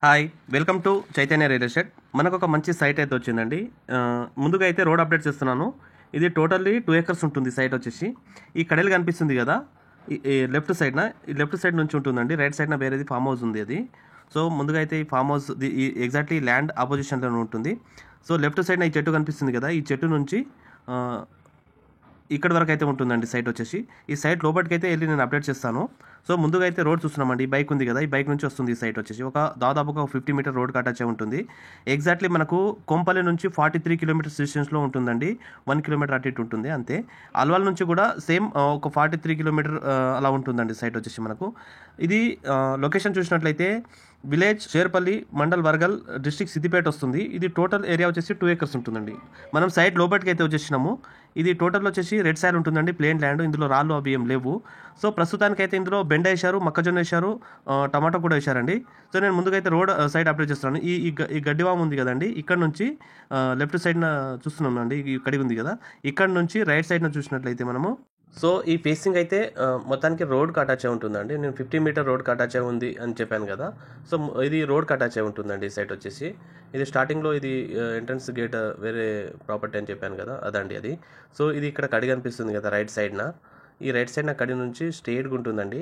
Hi welcome to Chaitanya real estate. మనకు ఒక మంచి సైట్ అయితే వచ్చిందండి. ముందుగా అయితే రోడ్ అప్డేట్ చేస్తున్నాను. ఇది టోటల్లీ 2 acres ఉంటుంది సైట్ వచ్చేసి. ఈ కడలు కనిపిస్తుంది కదా, ఈ లెఫ్ట్ సైడ్న, ఈ లెఫ్ట్ సైడ్ నుంచి ఉంటుందండి. రైట్ సైడ్న వేరేది ఫామ్ హౌస్ ఉంది అది. సో ముందుగా అయితే ఈ ఫామ్ హౌస్ ఈ ఎగ్జాక్ట్లీ ల్యాండ్ ఆపోజిషన్లో ఉంటుంది. సో లెఫ్ట్ సైడ్న ఈ చెట్టు కనిపిస్తుంది కదా, ఈ చెట్టు నుంచి ఇక్కడ వరకు అయితే ఉంటుందండి సైట్ వచ్చేసి. ఈ సైట్ లోపలికి అయితే వెళ్ళి నేను అప్డేట్ చేస్తాను. సో ముందుగా అయితే రోడ్ చూస్తున్నామండి. ఈ బైక్ ఉంది కదా, ఈ బైక్ నుంచి వస్తుంది ఈ సైట్ వచ్చేసి. దాదాపుగా 50 మీటర్ రోడ్ అటాచ్ ఉంటుంది. ఎగ్జాక్ట్లీ మనకు కొంపల్లి నుంచి 43 కిలోమీటర్స్ డిస్టెన్స్లో ఉంటుందండి. 1 కిలోమీటర్ అటు ఇటు ఉంటుంది అంతే. అల్వాల్ నుంచి కూడా సేమ్ ఒక 43 కిలోమీటర్ అలా ఉంటుందండి సైట్ వచ్చేసి మనకు. ఇది లొకేషన్ చూసినట్లయితే విలేజ్ షేర్పల్లి, మండల్ వర్గల్, డిస్ట్రిక్ట్ సిద్దిపేట వస్తుంది. ఇది టోటల్ ఏరియా వచ్చేసి 2 acres ఉంటుందండి. మనం సైట్ లోపలికి అయితే వచ్చేసినాము. ఇది టోటల్ వచ్చేసి రెడ్ సాయిల్ ఉంటుందండి, ప్లేన్ ల్యాండ్. ఇందులో రాళ్ళు అవి ఏం లేవు. సో ప్రస్తుతానికైతే ఇందులో బెండ వేశారు, మొక్కజొన్న వేశారు, టమాటో కూడా వేశారండి. సో నేను ముందుగా అయితే రోడ్ సైడ్ అప్డేట్ చేస్తున్నాను. ఈ గడ్డివాము ఉంది కదండి, ఇక్కడ నుంచి లెఫ్ట్ సైడ్న చూస్తున్నాం అండి, ఈ కడి ఉంది కదా, ఇక్కడ నుంచి రైట్ సైడ్న చూసినట్లయితే మనము. సో ఈ ఫేసింగ్ అయితే మొత్తానికి రోడ్కి అటాచ్ అయి ఉంటుందండి. నేను 50 మీటర్ రోడ్కి అటాచ్ అయి ఉంది అని చెప్పాను కదా. సో ఇది రోడ్కి అటాచ్ అయి ఉంటుందండి సైట్ వచ్చేసి. ఇది స్టార్టింగ్లో ఇది ఎంట్రన్స్ గేట్ వేరే ప్రాపర్టీ అని చెప్పాను కదా, అదండి అది. సో ఇది ఇక్కడ కడి కనిపిస్తుంది కదా రైట్ సైడ్న. ఈ రైట్ సైడ్ కడి నుంచి స్ట్రేట్గా ఉంటుందండి.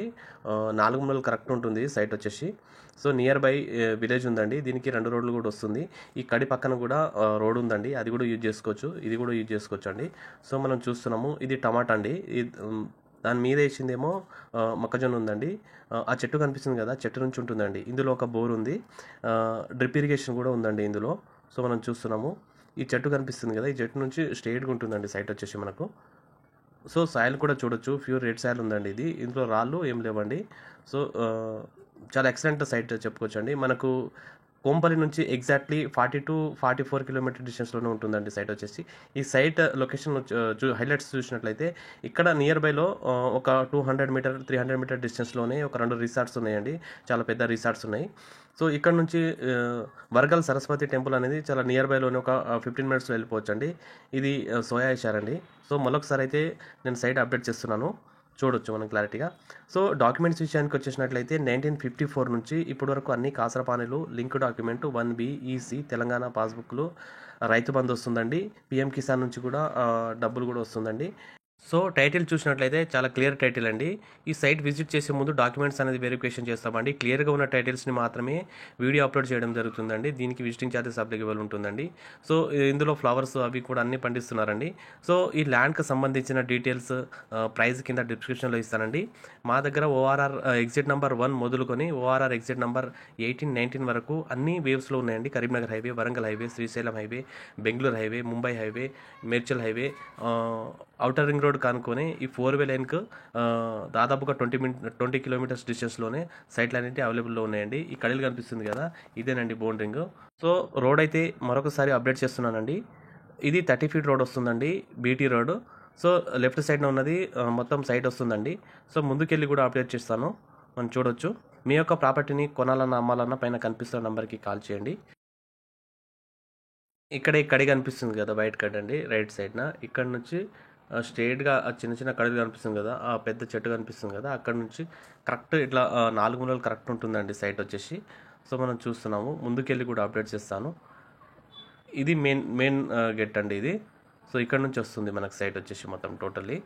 4 మూలలు కరెక్ట్ ఉంటుంది సైట్ వచ్చేసి. సో నియర్ బై విలేజ్ ఉందండి. దీనికి 2 రోడ్లు కూడా వస్తుంది. ఈ కడి పక్కన కూడా రోడ్ ఉందండి, అది కూడా యూజ్ చేసుకోవచ్చు, ఇది కూడా యూజ్ చేసుకోవచ్చు అండి. సో మనం చూస్తున్నాము, ఇది టమాటా అండి. దాని మీద వేసిందేమో మొక్కజొన్న ఉందండి. ఆ చెట్టు కనిపిస్తుంది కదా, చెట్టు నుంచి ఉంటుందండి. ఇందులో ఒక బోర్ ఉంది, డ్రిప్ ఇరిగేషన్ కూడా ఉందండి ఇందులో. సో మనం చూస్తున్నాము, ఈ చెట్టు కనిపిస్తుంది కదా, ఈ చెట్టు నుంచి స్ట్రేట్గా ఉంటుందండి సైట్ వచ్చేసి మనకు. సో సాయిల్ కూడా చూడొచ్చు, ప్యూర్ రెడ్ సాయిల్ ఉందండి ఇది. ఇందులో రాళ్ళు ఏం లేవండి. సో చాలా ఎక్సలెంట్ సైట్ చెప్పుకోవచ్చు అండి. మనకు కోంపల్లి నుంచి ఎగ్జాక్ట్లీ 44 కిలోమీటర్ డిస్టెన్స్లోనే ఉంటుందండి సైట్ వచ్చేసి. ఈ సైట్ లొకేషన్ హైలైట్స్ చూసినట్లయితే ఇక్కడ నియర్ బైలో ఒక 200 మీటర్ 300 మీటర్ డిస్టెన్స్లోనే ఒక 2 రిసార్ట్స్ ఉన్నాయండి. చాలా పెద్ద రిసార్ట్స్ ఉన్నాయి. సో ఇక్కడ నుంచి వర్గల్ సరస్వతి టెంపుల్ అనేది చాలా నియర్ బైలోనే ఒక 15 మినిట్స్లో వెళ్ళిపోవచ్చు అండి. ఇది సోయా వేశారండి. సో మరొకసారి అయితే నేను సైట్ అప్డేట్ చేస్తున్నాను, చూడొచ్చు మనం క్లారిటీగా. సో డాక్యుమెంట్స్ విషయానికి వచ్చేసినట్లయితే 1954 నుంచి ఇప్పటి వరకు అన్ని కాసరపానీలు, link document 1B EC, Telangana పాస్బుక్లు, రైతు బంధు వస్తుందండి. PM కిసాన్ నుంచి కూడా డబ్బులు కూడా వస్తుందండి. సో టైటిల్ చూసినట్లయితే చాలా క్లియర్ టైటిల్ అండి. ఈ సైట్ విజిట్ చేసే ముందు డాక్యుమెంట్స్ అనేది వెరిఫికేషన్ చేస్తామండి. క్లియర్గా ఉన్న టైటిల్స్ని మాత్రమే వీడియో అప్లోడ్ చేయడం జరుగుతుందండి. దీనికి విజిటింగ్ ఛార్జెస్ అప్లికేబుల్ ఉంటుందండి. సో ఇందులో ఫ్లవర్స్ అవి కూడా అన్నీ పండిస్తున్నారండి. సో ఈ ల్యాండ్కి సంబంధించిన డీటెయిల్స్ ప్రైస్ కింద డిస్క్రిప్షన్లో ఇస్తానండి. మా దగ్గర ORR ఎగ్జిట్ నెంబర్ 1 మొదలుకొని ORR ఎగ్జిట్ నెంబర్ 18, 19 వరకు అన్ని వేవ్స్లో ఉన్నాయండి. Karimnagar highway, Warangal highway, Srisailam highway, Bengaluru highway, Mumbai highway, Medchal highway, outer ring road కానుకొని ఈ 4-way లైన్కు దాదాపుగా 20 కిలోమీటర్స్ డిస్టెన్స్లోనే సైట్లు అనేవి అవైలబుల్లో ఉన్నాయండి. ఈ కడలు కనిపిస్తుంది కదా, ఇదేనండి బౌండరింగ్. సో రోడ్ అయితే మరొకసారి అప్డేట్ చేస్తున్నానండి. ఇది 30 feet రోడ్ వస్తుందండి, BT రోడ్. సో లెఫ్ట్ సైడ్న ఉన్నది మొత్తం సైట్ వస్తుందండి. సో ముందుకెళ్ళి కూడా అప్డేట్ చేస్తాను, మనం చూడొచ్చు. మీ యొక్క ప్రాపర్టీని కొనాలన్నా అమ్మాలన్నా పైన కనిపిస్తున్న నెంబర్కి కాల్ చేయండి. ఇక్కడ ఈ కడి కనిపిస్తుంది కదా, వైట్ కడ్ అండి రైట్ సైడ్న. ఇక్కడ నుంచి స్ట్రేట్గా ఆ చిన్న చిన్న కడలు కనిపిస్తుంది కదా, ఆ పెద్ద చెట్టు కనిపిస్తుంది కదా, అక్కడ నుంచి కరెక్ట్ ఇట్లా 4 మూలలు కరెక్ట్ ఉంటుందండి సైట్ వచ్చేసి. సో మనం చూస్తున్నాము, ముందుకెళ్ళి కూడా అప్డేట్ చేస్తాను. ఇది మెయిన్ గేట్ అండి ఇది. సో ఇక్కడ నుంచి వస్తుంది మనకు సైట్ వచ్చేసి మొత్తం టోటల్లీ.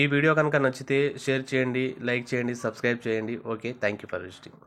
ఈ వీడియో కనుక నచ్చితే షేర్ చేయండి, లైక్ చేయండి, సబ్స్క్రైబ్ చేయండి. Okay, thank you for visiting.